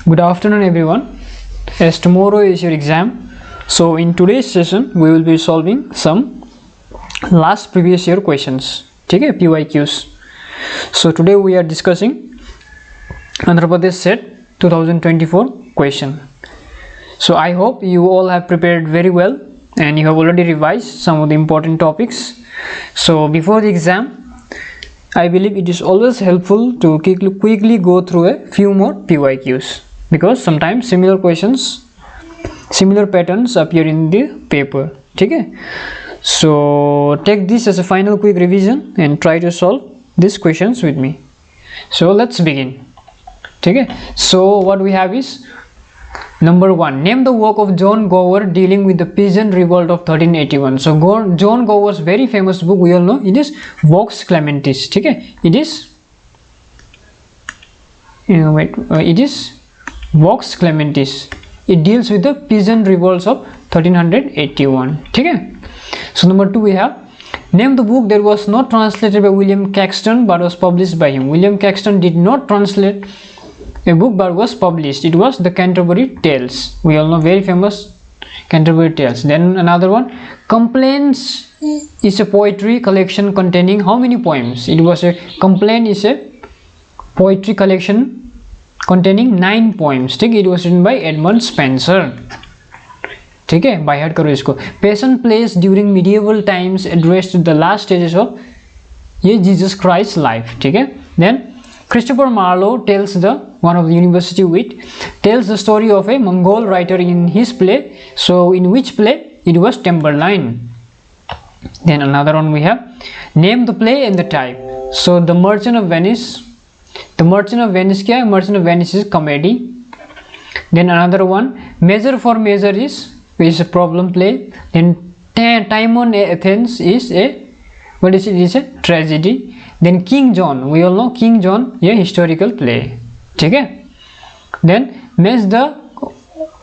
Good afternoon everyone. As tomorrow is your exam, so in today's session we will be solving some last previous year questions. Okay, PYQs. So today we are discussing Andhra Pradesh set 2024 question. So I hope you all have prepared very well and you have already revised some of the important topics. So before the exam, I believe it is always helpful to quickly go through a few more PYQs, because sometimes similar questions, similar patterns appear in the paper. Okay, so take this as a final quick revision and try to solve these questions with me. So let's begin. Okay, so what we have is number 1, name the work of John Gower dealing with the peasant revolt of 1381. So John Gower's very famous book, we all know, it is Vox Clamentis. Okay, it is it is Vox Clamentis. It deals with the peasant revolts of 1381. Okay, so number 2 we have name the book that was not translated by William Caxton but was published by him. William Caxton did not translate a book but was published. It was the Canterbury Tales. We all know, very famous Canterbury Tales. Then another one, Complaints is a poetry collection containing how many poems? It was a Complaint is a poetry collection containing 9 poems. ठीक है, it was written by Edmund Spencer. ठीक है, by heart करो इसको. Passion plays during medieval times addressed the last stages of ये Jesus Christ's life. ठीक है. Then Christopher Marlowe tells one of the university wit tells the story of a Mongol writer in his play. So in which play? It was Tamburlaine. Then another one we have name the play and the type. So The Merchant of Venice. The Merchant of Venice क्या है? Merchant of Venice is comedy. Then another one, Measure for Measure is a problem play. Then Time on Athens is a what is it? It is a tragedy. Then King John, we all know King John, a historical play. Okay. Then match the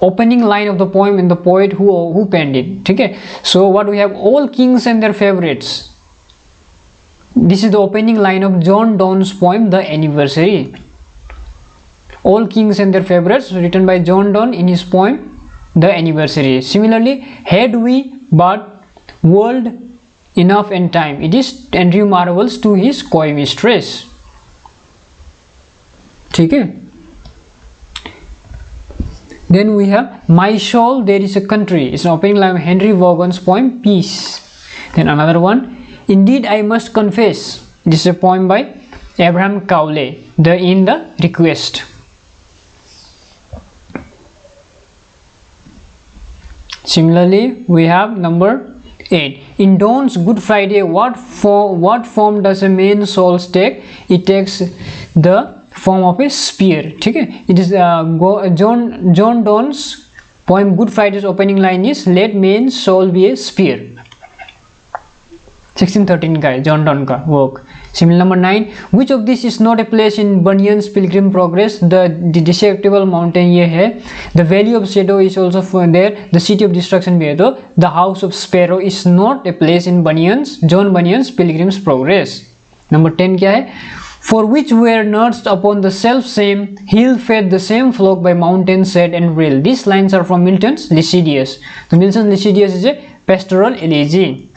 opening line of the poem and the poet who penned it. Okay. So what we have, all kings and their favorites. This is the opening line of John Donne's poem The Anniversary. All kings and their favorites, written by John Donne in his poem The Anniversary. Similarly, had we but world enough and time, it is Andrew Marvell's To His Coy Mistress. ठीक है. Then we have My Soul There Is a Country. It's an opening line of Henry Vaughan's poem Peace. Then another one, Indeed I Must Confess. This is a poem by Abraham Cowley, in the Request. Similarly, we have number 8. In Donne's Good Friday, what form does a man's soul take? It takes the form of a spear. ठीक है. It is John Donne's poem Good Friday's opening line is Let man's soul be a spear. 1613 का है, John Donne का work. Similar number 9, which of this is not a place in Bunyan's Pilgrim Progress? The Deceptible Mountain ये है. The Valley of Shadow is also there. The City of Destruction भी है. तो The House of Sparrow is not a place in John Bunyan's Pilgrim's Progress. Number 10 क्या है? For which were nursed upon the self same hill fed the same flock by mountain set and rill. These lines are from Milton's Lycidias. So Milton's Lycidias is a pastoral elegy.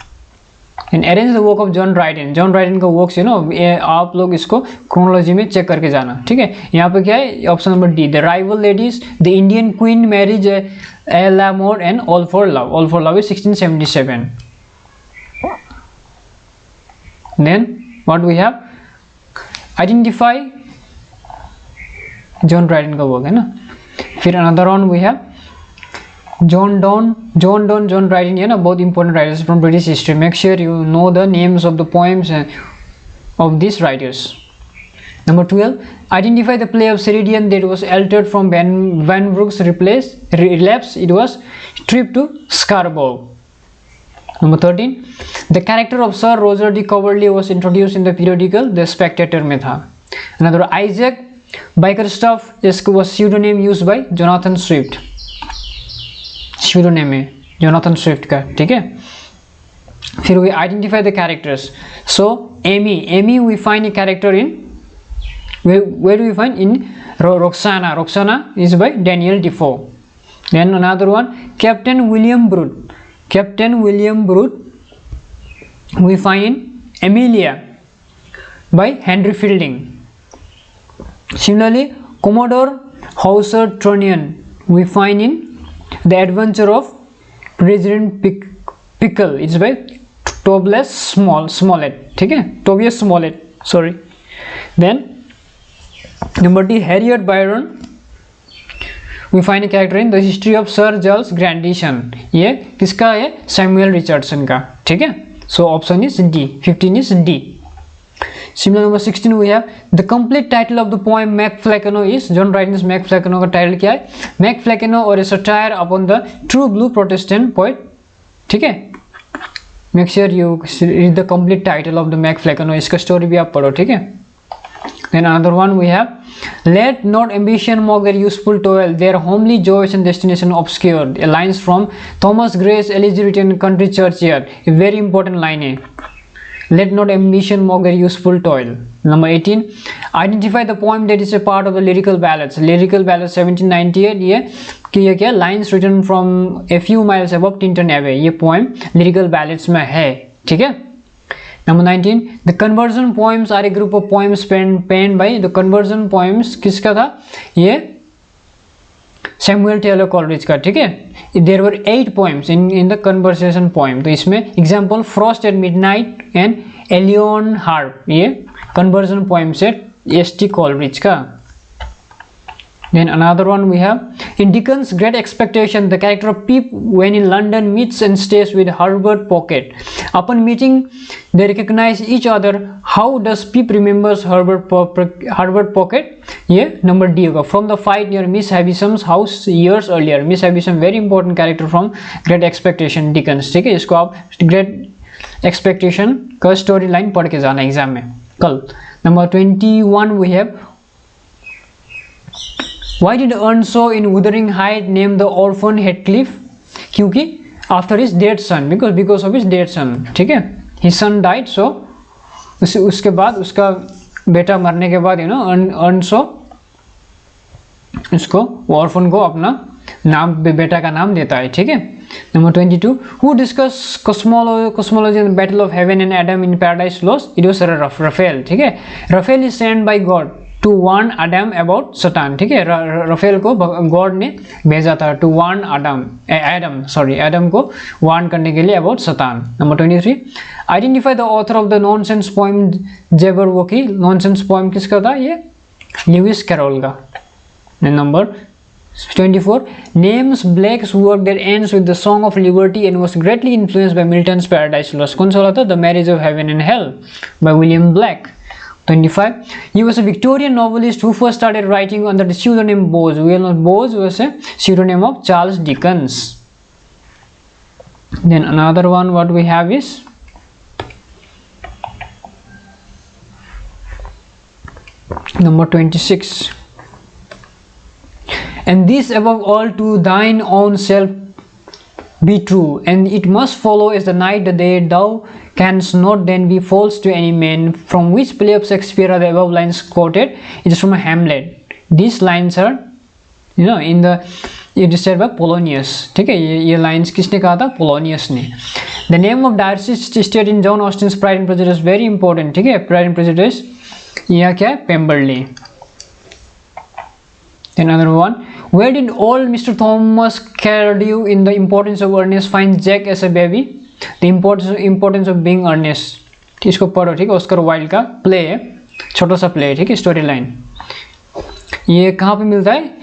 And arrange the work of John Dryden. John Dryden का works, आप लोग इसको chronology में check करके जाना. ठीक है. यहाँ पे क्या है? Option number D, The Rival Ladies, The Indian Queen Marriage, A L'amour and All for Love. All for Love is 1677. Then what we have? Identify John Dryden का work है ना. फिर another one we have John Dryden, है ना, both important writers from British history. Make sure you know the names of the poems of these writers. Number 12, identify the play of Sheridan that was altered from Van Brooke's relapse. It was Trip to Scarborough. Number 13, the character of Sir Roger de Coverley was introduced in the periodical The Spectator में था. Another, Isaac Bickerstaff was pseudonym used by Jonathan Swift. Pseudonym है Jonathan Swift का. ठीक है. फिर we identify the characters. So Amy we find a character in Where do we find? In Roxana. Roxana is by Daniel Defoe. Then another one, Captain William Brute. Captain William Brute we find in Amelia by Henry Fielding. Similarly, Commodore Hauser Trunnion we find in The Adventure of President Pickle. It's by Tobias Smollett. Okay? Tobias Smollett. Sorry. Then number 2, Harriet Byron. We find a character in The History of Sir Giles Grandison. ये किसका है? Samuel Richardson का. ठीक है? So option is D. 15 is D. Similar number 16 we have the complete title of the poem Mac Flecknoe is. John Dryden's Mac Flecknoe का title क्या है? Mac Flecknoe or a satire upon the true blue Protestant poet. ठीक है? Make sure you read the complete title of the Mac Flecknoe. इसका story भी आप पढ़ो. ठीक है? Then another one we have let not ambition mock their useful toil, their homely joys and destination obscured. A lines from Thomas Gray's Elegy written Country Churchyard. A very important line है. Let not ambition mock their useful toil. Number 18, identify the poem that is a part of the lyrical ballads. Lyrical ballads 1798 ये कि ये क्या lines written from a few miles above Tintern Abbey. ये poem lyrical ballads में है. ठीक है? Number 19, the conversion poems are a group of poems penned by the conversion poems. किसका था? ये Samuel Taylor Coleridge का. ठीक है? There were 8 poems in the conversation poem. तो इसमें example Frost at Midnight and Alien Harp. ये conversion poems है S.T. Coleridge का. Then another one we have in Dickens' Great Expectation, the character of Pip when in London meets and stays with Herbert Pocket. Upon meeting, they recognize each other. How does Pip remembers Herbert Pocket? Yeah, number D होगा. From the fight near Miss Havisham's house years earlier. Miss Havisham very important character from Great Expectation Dickens. ठीक है, इसको आप Great Expectation का story line पढ़ के जाना exam में कल. Number 21 we have. Why did Earnshaw in Wuthering Heights name the orphan Heathcliff? क्योंकि after his dead son, because of his dead son. ठीक है? His son died, so उसके बाद उसका बेटा मरने के बाद Earnshaw उसको orphan को अपना नाम बेटा का नाम देता है. ठीक है? Number 22, who discussed cosmology and the battle of heaven and Adam in Paradise Lost? It was Raphael. ठीक है? Raphael is sent by God to warn Adam about Satan. ठीक है? रफेल को गॉड ने भेजा था to warn Adam को warn करने के लिए about Satan. Number 23, identify the author of the nonsense poem Jabberwocky. Nonsense poem किसका था? ये Lewis Carroll का. Number 24, names Blake's work that ends with the Song of Liberty and was greatly influenced by Milton's Paradise Lost. कौन सा वाला था? The Marriage of Heaven and Hell by William Blake. 25, he was a Victorian novelist who first started writing under the pseudonym Bose. We all know Bose was a pseudonym of Charles Dickens. Then another one what we have is number 26. And this above all to thine own self be true, and it must follow as the night the day, thou canst not then be false to any man. From which play of Shakespeare are the above lines quoted? It is from Hamlet. These lines are in the it is said by Polonius. ठीक है? ये lines किसने कहा था? Polonius ने. The name of Darcy stated in John Austen's Pride and Prejudice very important. ठीक है? Pride and Prejudice यह क्या है? Pemberley. Then another one, where did old Mr. Thomas Cardew in The Importance of Earnest find Jack as a baby? The importance of being earnest. इसको पढ़ो. ठीक है? Oscar Wilde का प्ले है, छोटा सा प्ले है. ठीक है? स्टोरी लाइन ये कहाँ पे मिलता है?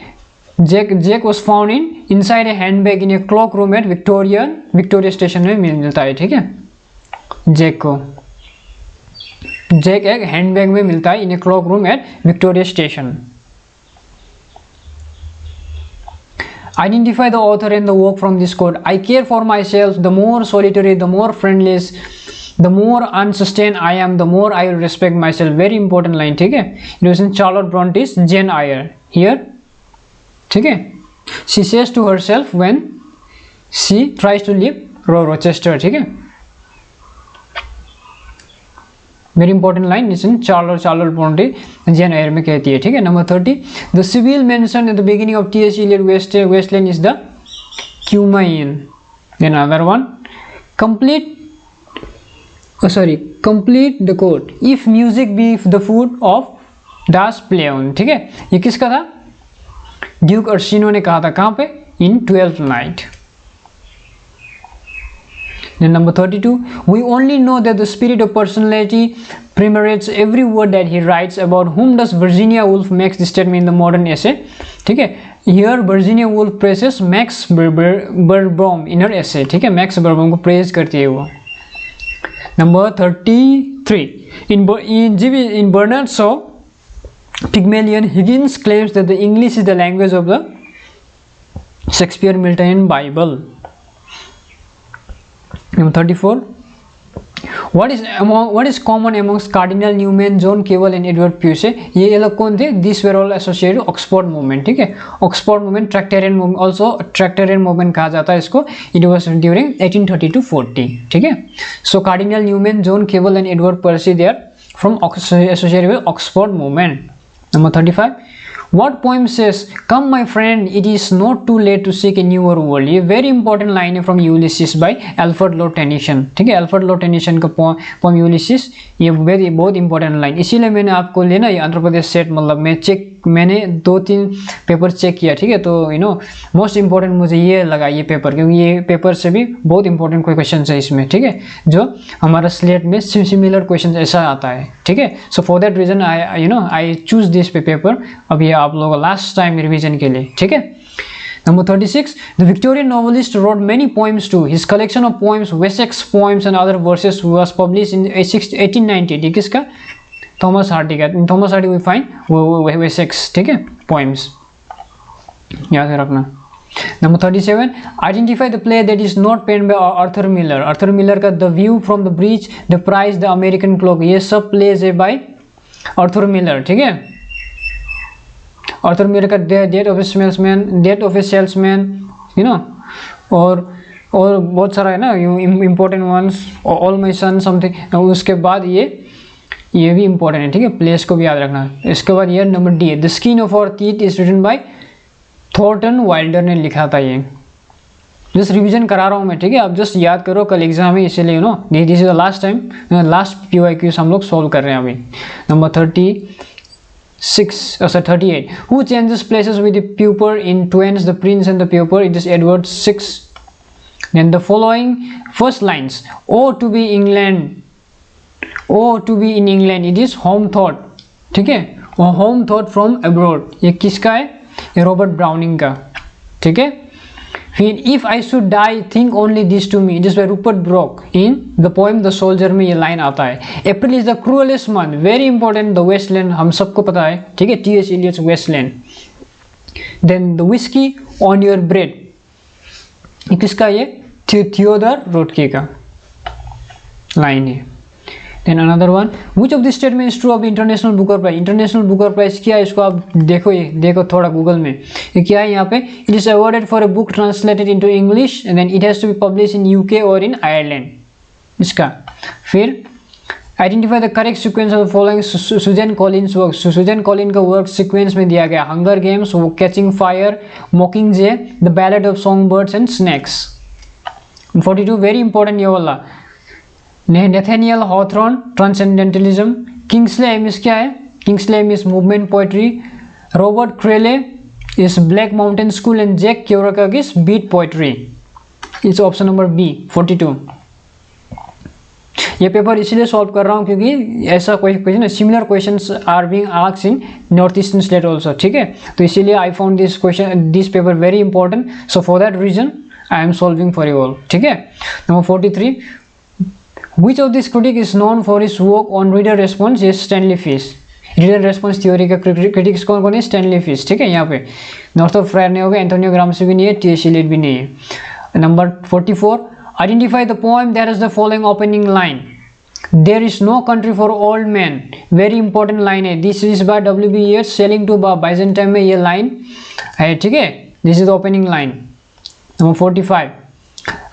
Jack was found inside a handbag in a cloak room at Victoria Station में मिलता है. ठीक है? Jack एक हैंडबैग में मिलता है in a cloak room at Victoria Station. Identify the author and the work from this quote. I care for myself. The more solitary, the more friendless, the more unsustained I am, the more I will respect myself. Very important line. ठीक है? It was in Charlotte Bronte's Jane Eyre. Here, ठीक है? She says to herself when she tries to leave Rochester. ठीक है? Very important line, जिसने Charlotte Bronte Jane Eyre में कहती है, ठीक है। Number 30, the sibyl mention at the beginning of T.S. Eliot Waste Land is the Cumaean. Then other one, complete the quote, if music be the food of das Plauen, ठीक है। ये किसका था? ड्यूक अर्शिनो ने कहा था, कहाँ पे? इन 12th night. Then number 32, we only know that the spirit of personality permeates every word that he writes. About whom does Virginia Woolf makes this statement in the modern essay, ठीक है। Here Virginia Woolf praises Max Beerbohm in her essay, ठीक है। Max बर्बम को praise करती है वो। Number 33, in Bernard Shaw Pygmalion, Higgins claims that the English is the language of the Shakespeare, Milton and Bible. Number 34, what is common amongst Cardinal Newman, John Keble and Edward Pusey? ये लोग कौन थे? These were all associated with Oxford movement, ठीक है। Oxford movement, Tractarian movement, also Tractarian movement कहा जाता है इसको। It was during 1830 to 40, ठीक है। So Cardinal Newman, John Keble and Edward Pusey, they are from associated with Oxford movement. Number 35, what poem says, come my friend, it is not too late to seek a newer world? ये very important line है from Ulysses by Alfred Lord Tennyson, ठीक है। Alfred Lord Tennyson का poem Ulysses, ये बहुत important line, इसीलिए मैंने आपको लेना ये आंध्र प्रदेश सेट, मतलब मैंने 2-3 पेपर चेक किया, ठीक है। तो मोस्ट इंपॉर्टेंट मुझे ये लगा ये पेपर, क्योंकि ये पेपर से भी बहुत इंपॉर्टेंट कोई क्वेश्चन है इसमें, ठीक है, जो हमारा स्लेट में सिमिलर क्वेश्चन ऐसा आता है, ठीक है। So for that reason I choose this paper, अब ये आप लोगों लास्ट टाइम रिविजन के लिए, ठीक है। Number 36, the Victorian novelist wrote many poems too. His collection of poems, Wessex Poems and Other Verses, was published in 1890. ये किसका? थॉमस हार्डी का। In Thomas Hardy we find Wessex, ठीक है, poems, याद रखना। Number 37, identify the play that is not penned by Arthur Miller. Arthur Miller का The View from the Bridge, The Price, The American Clock, ये सब pledge है bye Arthur Miller, ठीक है। आर्थर मिलर का डेथ ऑफ ए सेल्समैन, और बहुत सारा है ना important ones, all my son something. उसके बाद ये भी इंपॉर्टेंट है, ठीक है, प्लेस को भी याद रखना। इसके बाद ये नंबर डी है, the skin of our teeth is written by Thornton Wilder ने लिखा था। ये जस्ट रिवीजन करा रहा हूँ मैं, ठीक है, आप जस्ट याद करो, कल एग्जाम है इसीलिए this is the last time, last PYQs हम लोग सॉल्व कर रहे हैं अभी। Number 38, who changes places with the pauper in Twain's the prince and the pauper? It is Edward 6। Then the following first lines, oh to be England, oh to be in England, it is home thought, ठीक है, home thought from abroad, ये किसका है? ये Robert browning का, ठीक है। फिर if I should die think only this to me, जिस by Rupert Brooke in the poem the soldier में ये लाइन आता है। April is the cruellest month, very important, the waste land हम सबको पता है, ठीक है, T.S. Eliot's waste land. Then the whiskey on your breath, किसका? ये थियोडर रोटके का लाइन है। Then another one, which of this statement is true of the International Booker Prize? International Booker Prize क्या है? इसको आप देखो थोड़ा गूगल में, ये क्या है यहाँ पे? It is awarded for a book translated into English and then it has to be published in UK or in Ireland. इसका फिर identify the correct sequence of the following Susan Collins work. Susan Collins का work sequence में दिया गया, hunger games, catching fire, mockingjay, the ballad of songbirds and snakes. 42 very important ये वाला, Nathaniel Hawthorne, transcendentalism. Kingsley Amis क्या है? Kingsley Amis movement poetry. Robert Creeley is Black Mountain school and Jack Kerouac is beat poetry. It's option number B 42। ये paper इसलिए solve कर रहा हूँ क्योंकि ऐसा कोई question, similar questions are being asked in north eastern state also, ठीक है, तो इसीलिए I found this question, this paper very important, so for that reason I am solving for you all, ठीक है। Number 43, Which of this critic is known for his work on reader response? Yes, Stanley Fish। Reader response theory का critics कौन कौन है? Stanley fish, ठीक है। यहाँ पे नॉर्थोप फ्रायर नहीं होगा, एंटोनियो ग्राम्सी भी नहीं है, T.S. Eliot भी नहीं है। Number 44, identify the poem that is the following opening line. There is no country for old man, very important line है। This is by W.B. Yeats, sailing to Byzantine में ये line है, ठीक है, this is the opening line. Number 45,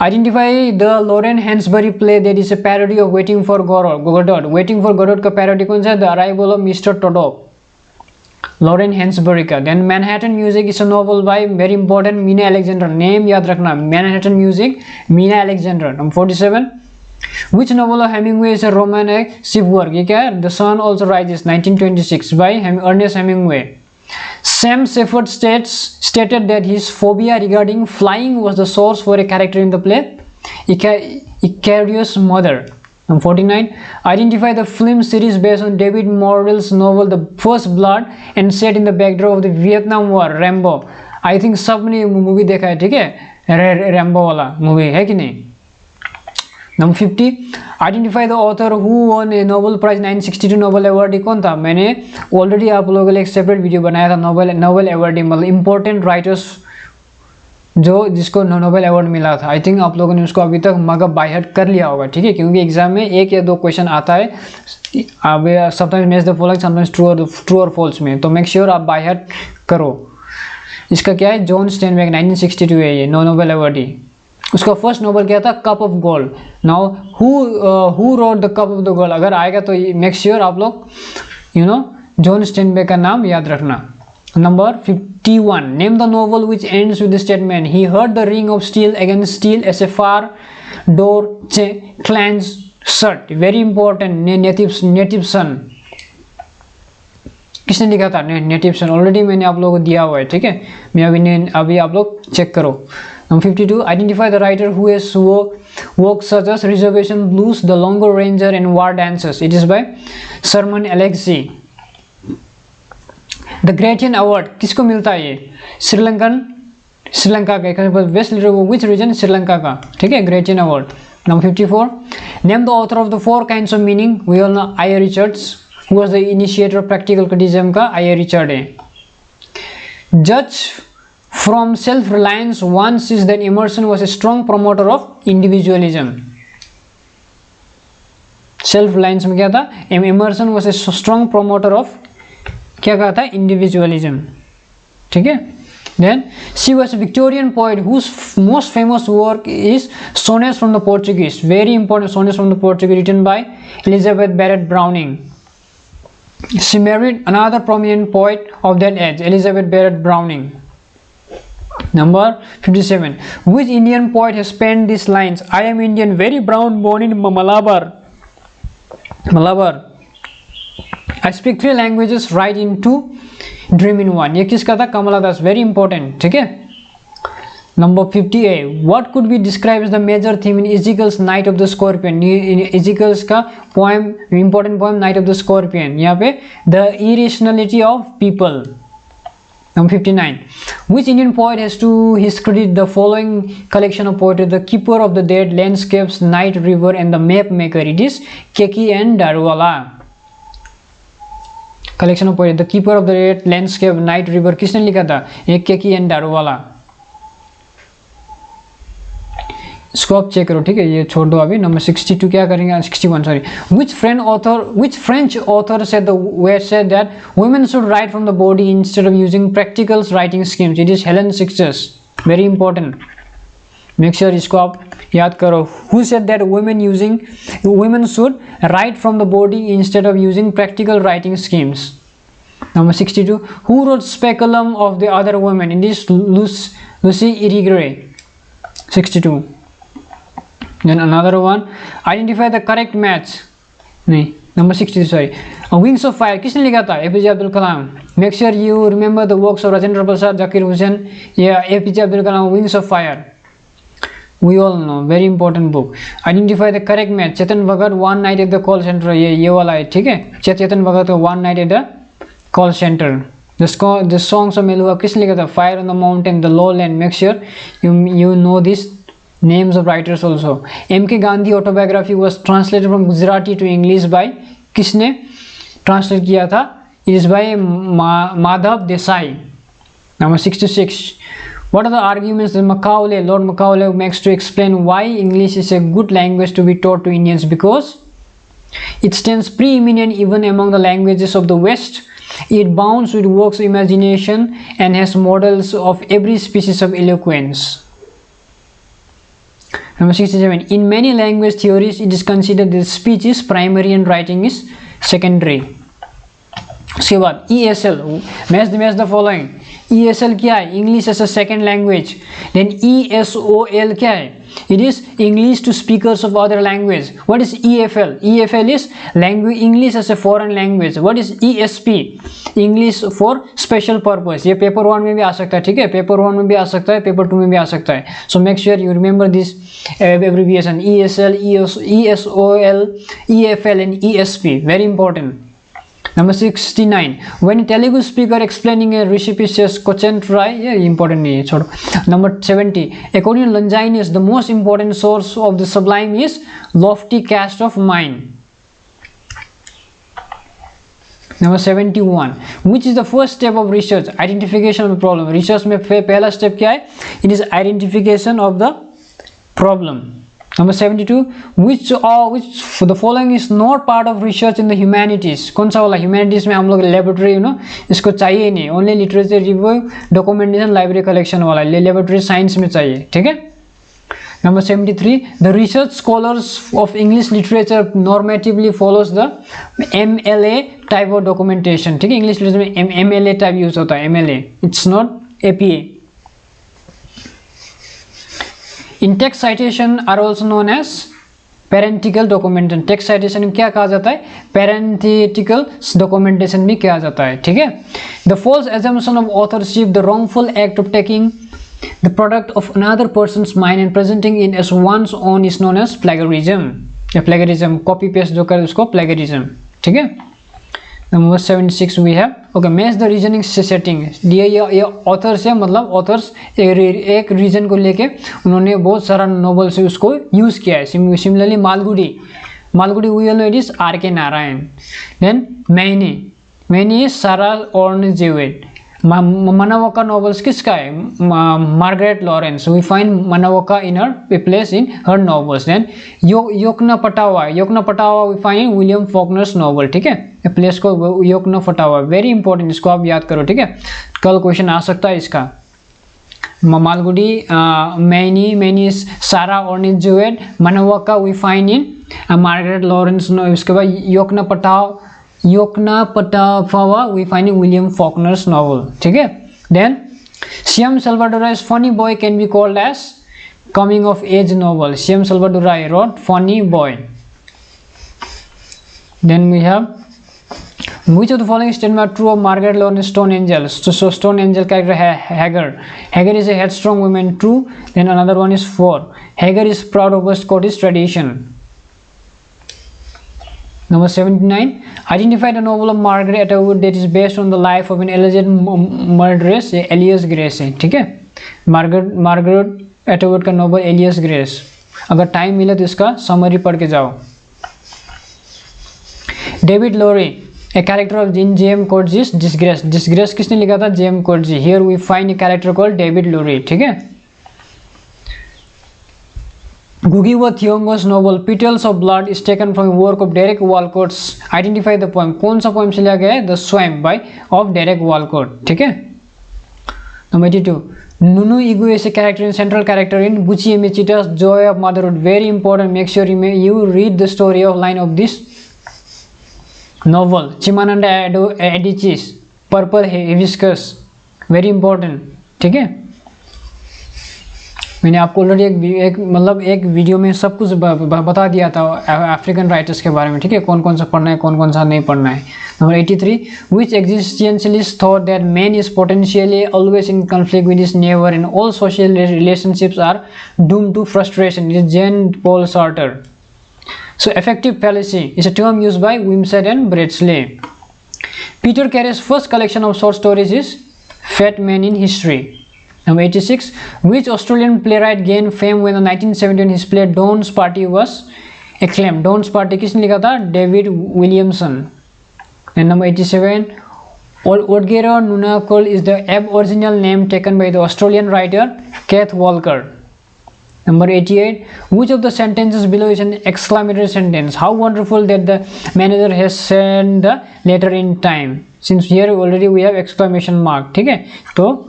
Identify the Lawrence Hansberry play that is a parody of Waiting for Godot. Waiting for Godot का parody कौन सा? The Arrival of Mr. Todo. Lawrence Hansberry का. Then Manhattan Music is a novel by very important Mina Alexander. Name याद रखना. Manhattan Music, Mina Alexander. Number 47. Which novel of Hemingway is a romantic work? ये क्या है? The Sun Also Rises, 1926 by Ernest Hemingway. Sam Shepard stated that his phobia regarding flying was the source for a character in the play Icarus' Mother. Number 49. Identify the film series based on David Morrell's novel The First Blood and set in the backdrop of the Vietnam War, Rambo. I think सबने movie देखा है, ठीक है? Rambo वाला movie है कि नहीं? Number 50. Identify the author who won a Nobel Prize 1962 Nobel Award कौन था? मैंने ऑलरेडी आप लोगों के लिए एक सेपरेट वीडियो बनाया था. नोबेल अवार्ड मतलब इम्पोर्टेंट राइटर्स जो जिसको नोबेल अवार्ड मिला था. आई थिंक आप लोगों ने उसको अभी तक मगर बाय हार्ट कर लिया होगा, ठीक है? क्योंकि एग्जाम में 1 या 2 क्वेश्चन आता है. अब sometimes match the following, sometimes true और फॉल्स में, तो मेक श्योर आप बाय हार्ट करो. इसका क्या है? जॉन स्टेनबेक 1962 है ये नोबेल अवार्ड ही. उसका फर्स्ट नोबल क्या था? Cup of gold. Now who wrote the cup of the gold अगर आएगा तो मेक श्योर आप लोग जॉन स्टेनबेक का नाम याद रखना. Number 51. Name the novel which ends with the statement he heard the ring of steel against steel as a far door clangs shut. Very important. Native son किसने लिखा था? नेटिव सन. Already मैंने आप लोगों को दिया हुआ है, ठीक है? मैं अभी आप लोग चेक करो. Number 52. Identify the writer who has works such as Reservation Blues, The Longer Ranger, and War Dances. It is by Sherman Alexie. The Gratian Award किसको मिलता है ये? श्रीलंका का. Best leader which region? Sri Lanka का, ठीक है? Gratian Award. Number 54. Name the author of the 4 kinds of meaning. We all know I. A. Richards, who was the initiator of practical criticism का I. A. Richard है. Judge from self-reliance, one sees that Emerson was a strong promoter of individualism. Self-reliance में क्या था? Emerson was a strong promoter of क्या कहा था? Individualism. ठीक है? Then she was a Victorian poet whose most famous work is Sonnets from the Portuguese. Very important. Sonnets from the Portuguese written by Elizabeth Barrett Browning. She married another prominent poet of that age, Elizabeth Barrett Browning. Number 57. Which Indian poet has penned these lines? I am Indian, very brown, born in Malabar. I speak 3 languages, write in 2, dream in 1. ये किसका था? कमला दास. Very important, ठीक है? Number 58. What could be described as the major theme in Ezekiel's Night of the Scorpion? Ezekiel's का poem, important poem, Night of the Scorpion. यहाँ पे the irrationality of people. Number 59. Which Indian poet has to his credit the following collection of poetry? The Keeper of the Dead, Landscapes, Night River, and the Map Maker. It is Keki and Daruvala. Collection of poetry. The Keeper of the Dead, Landscape, Night River. किसने लिखा था? एक केकी and Daruwalla. इसको आप check करो, ठीक है? ये छोड़ दो अभी. नंबर 62 क्या करेंगे? 61 sorry. Which French author said that women should write from the body instead of using practical writing schemes? It is Helen Sixtus. Very important. Make sure इसको आप याद करो. Who said that women should write from the body instead of using practical writing schemes? Number 62. Who wrote Speculum of the Other Women? It is Lucy Irigaray. 62. Then another one. Identify the correct match. नहीं. Number 60. Sorry. Wings of Fire. किसने लिखा था? APJ Abdul Kalam. Make sure you remember the works of Rajendra Prasad, Zakir Hussain. Yeah, APJ Abdul Kalam. Wings of Fire. We all know. Very important book. Identify the correct match. Chetan Bhagat, One Night at the Call Center. ये वाला है, ठीक है? Chetan Bhagat का One Night at the Call Center. The songs of Meluha. किसने लिखा था? Fire on the Mountain, The Lowland. Make sure you know this. Names of writers also. M.K. Gandhi autobiography was translated from Gujarati to English by किसने translate किया था? It is by Madhav Desai. Number 66. What are the arguments that Lord Macaulay makes to explain why English is a good language to be taught to Indians? Because it stands preeminent even among the languages of the West. It bounds with works of imagination and has models of every species of eloquence. Number 67, in many language theories it is considered that speech is primary and writing is secondary. उसके बाद ESL, match the following. ESL क्या है? English as a second language. Then ESOL क्या है? It is English to speakers of other language. What is EFL? EFL is language English as a foreign language. What is ESP? English for special purpose. ये paper 1 में भी आ सकता है, ठीक है, paper 1 में भी आ सकता है, पेपर 2 में भी आ सकता है. So make sure you remember this abbreviation: ESL, ESOL, EFL and ESP. Very important. Number 69, when a Telugu speaker explaining a recipe says question try, yeah, important नहीं है, छोड़ो. Number 70, according to Longinus, the most important source of the sublime is lofty cast of mind. Number 71, which is the first step of research? Identification of the problem. Research में पहला step क्या है? It is identification of the problem. Number 72, which the following is not part of research in the humanities. कौन सा वाला? humanities में हम लोग laboratory इसको चाहिए नहीं, only literature review, documentation, library collection वाला, laboratory science में चाहिए, ठीक है. Number 73, the research scholars of English literature normatively follows the MLA type of documentation, ठीक है. English literature में MLA type use होता है, MLA, it's not APA. In text citation are also known as parenthetical documentation. text citation क्या कहा जाता है? parenthetical documentation भी कहा जाता है, ठीक है. The false assumption of authorship, the wrongful act of taking the product of another person's mind and presenting it as one's own is known as plagiarism. या plagiarism, copy paste जो करे उसको plagiarism, ठीक है. Number 76 we have, okay, match the reasoning setting. ये author से मतलब authors एक reason को लेके उन्होंने बहुत सारा novel से उसको use किया है. Similarly Malgudi we all know it is R.K. Narayan. Then Maine is Sarah Orne Jewett. Manaoka novels किसका है? Margaret Lawrence. We find Manaoka in her place in her novels. Then Yokna Patawa we find William Faulkner's novel, ठीक है. Place को योकना फटावा, very important, इसको आप याद करो, ठीक है. कल क्वेश्चन आ सकता है इसका. Malgudi, Maine Sarah Orne Jewett, Manawaka we find in Margaret Laurence. इसके बाद Yoknapatawpha we find in William Faulkner's novel, ठीक है. Then Shyam Selvadurai's funny boy can be called as coming of age novel. Shyam Selvadurai wrote funny boy. Then we have, which of the following statements are true of Margaret Lawrence Stone Angel? So Stone Angel character Hagar. Hagar is a headstrong woman, true. Then another one is 4. Hagar is proud of her Scottish tradition. Number 79. Identify the novel of Margaret Atwood that is based on the life of an alleged murderess, Elias Grace, ठीक है. Margaret Atwood का novel Elias Grace. अगर time मिले तो इसका summary पढ़ के जाओ. David Lowry, a character of J.M. Coetzee, Disgrace किसने लिखा था? J.M. Coetzee. Here we find a character called David Lowry, ठीक है. Gugi wa Thiong'o's novel Petals of Blood is taken from a work of Derek Walcott's. Identify the poem. कौन सा poem से लिया गया है? The Swamp of Derek Walcott, ठीक है. Number 82. Nunu Igu is a character in central character in Buchi Emechita's Joy of Motherhood. Very important. Make sure you read the story of line of this novel. Chimamanda Adichie's Purple Hibiscus, very important, ठीक है. मैंने आपको already एक video में सब कुछ बता दिया था अफ्रीकन राइटर्स के बारे में, ठीक है, कौन कौन सा पढ़ना है, कौन कौन सा नहीं पढ़ना है. Number 83, which existentialist thought that man is potentially always in conflict with his neighbor and all social relationships are doomed to frustration? It is Jean-Paul Sartre. So effective fallacy is a term used by Wimsatt and Beardsley. Peter Carey's first collection of short stories is Fat Man in History. Number 86, which Australian playwright gained fame when in 1971 his play Dawn's Party was acclaimed? Dawn's Party किसने लिखा था? David Williamson. And number 87, Odgero Nunakul is the Aboriginal name taken by the Australian writer Kath Walker. Number 88, which of the sentences below is an exclamatory sentence? How wonderful that the manager has sent the letter in time. Since here already we have exclamation mark, ठीक है, तो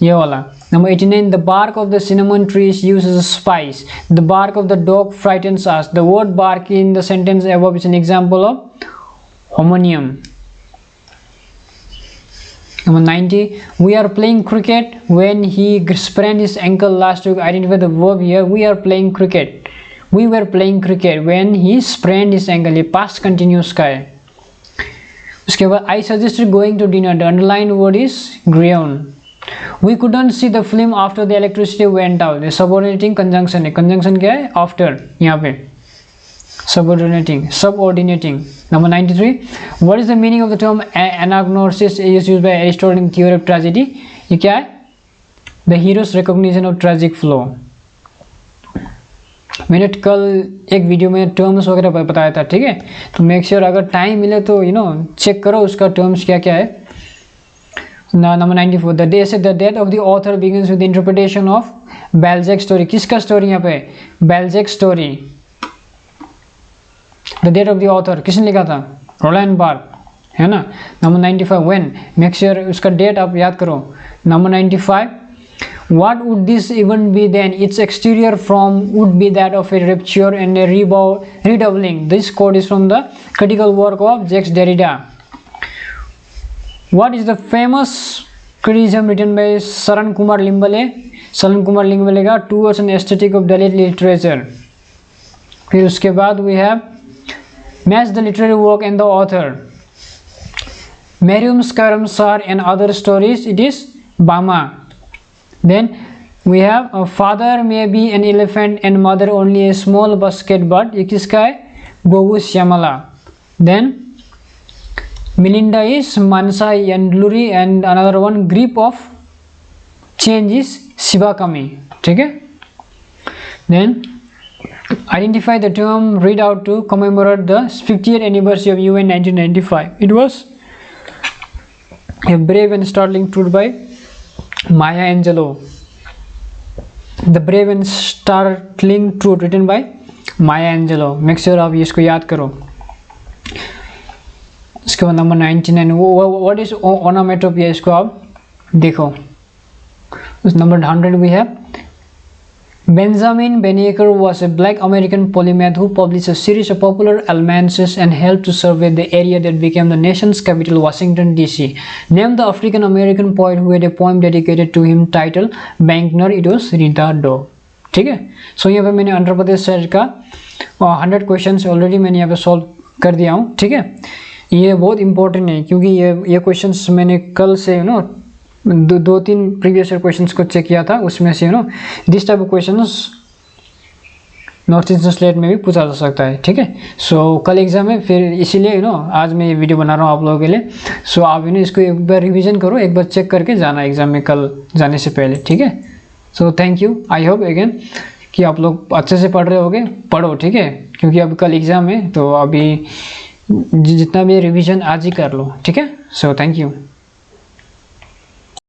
ये वाला Number 89, the bark of the cinnamon tree is used as a spice. The bark of the dog frightens us. The word bark in the sentence above is an example of homonym. Number 90, we are playing cricket when he sprained his ankle last week. Identify the verb here. We are playing cricket. We were playing cricket when he sprained his ankle. ये past continuous का है. उसके बाद I suggested going to dinner. The underlined word is grown. We couldn't see the film after the electricity went out. ये subordinating conjunction है. Conjunction क्या है? After यहाँ पे subordinating. Number 93, what is the meaning of the term anagnosis is used by Aristotle in theory of tragedy? ये क्या है? The hero's recognition of tragic flow. मैंने कल एक वीडियो में टर्म्स वगैरह बताया था, ठीक है? तो मेक श्योर अगर टाइम मिले तो चेक करो उसका टर्म्स क्या क्या है. Number 94, the death of the author begins with the interpretation of Balzac's story. किसका स्टोरी यहाँ पे? Balzac's story. The death of the author किसने लिखा था? रोलैंड बार्क, है ना? Number 95, when? मेक श्योर उसका डेट आप याद करो. Number 95, what would this event be then? Its exterior form would be that of a rupture and a redoubling. This quote is from the critical work of Jacques Derrida. What is the famous criticism written by Saran Kumar Limbale? Saran Kumar Limbale का Towards an Aesthetic of Dalit Literature. फिर उसके बाद we have Match the literary work and the author. Merriam-Webster and other stories, it is Bama. Then we have a father may be an elephant and mother only a small basket bird. ये किसका है? Gogu Shyamala. Then Melinda is Mansa Yandluri and another one Grip of Change is Shivakami. ठीक है? Then identify the term read out to commemorate the 50th anniversary of UN 1995. It was a brave and startling truth by Maya Angelou. The brave and startling truth written by Maya Angelou. Make sure आप इसको याद करो. इसके बाद number 99, what is onomatopoeia? इसको आप देखो. उस number 100 we have Benjamin Banneker was a black American polymath who published a series of popular almanacs and helped to survey the area that became the nation's capital, Washington DC. Name the African American poet who had a poem dedicated to him titled Bankner. It was Rita Doe. ठीक है? सो यहाँ पे मैंने आंध्र प्रदेश शहर का 100 question already मैंने यहाँ पे सॉल्व कर दिया हूँ. ठीक है? ये बहुत इंपॉर्टेंट है क्योंकि ये क्वेश्चंस मैंने कल से दो तीन प्रीवियस ईयर क्वेश्चंस को चेक किया था. उसमें से this type of questions north eastern state में भी पूछा जा सकता है. ठीक है? सो कल एग्जाम है, फिर इसीलिए आज मैं ये वीडियो बना रहा हूँ आप लोगों के लिए. सो आप इसको एक बार रिवीजन करो, एक बार चेक करके जाना एग्जाम में कल जाने से पहले. ठीक है? So thank you. I hope again कि आप लोग अच्छे से पढ़ रहे होगे. पढ़ो, ठीक है? क्योंकि अब कल एग्जाम है तो अभी जितना भी रिवीजन आज ही कर लो. ठीक है? So thank you.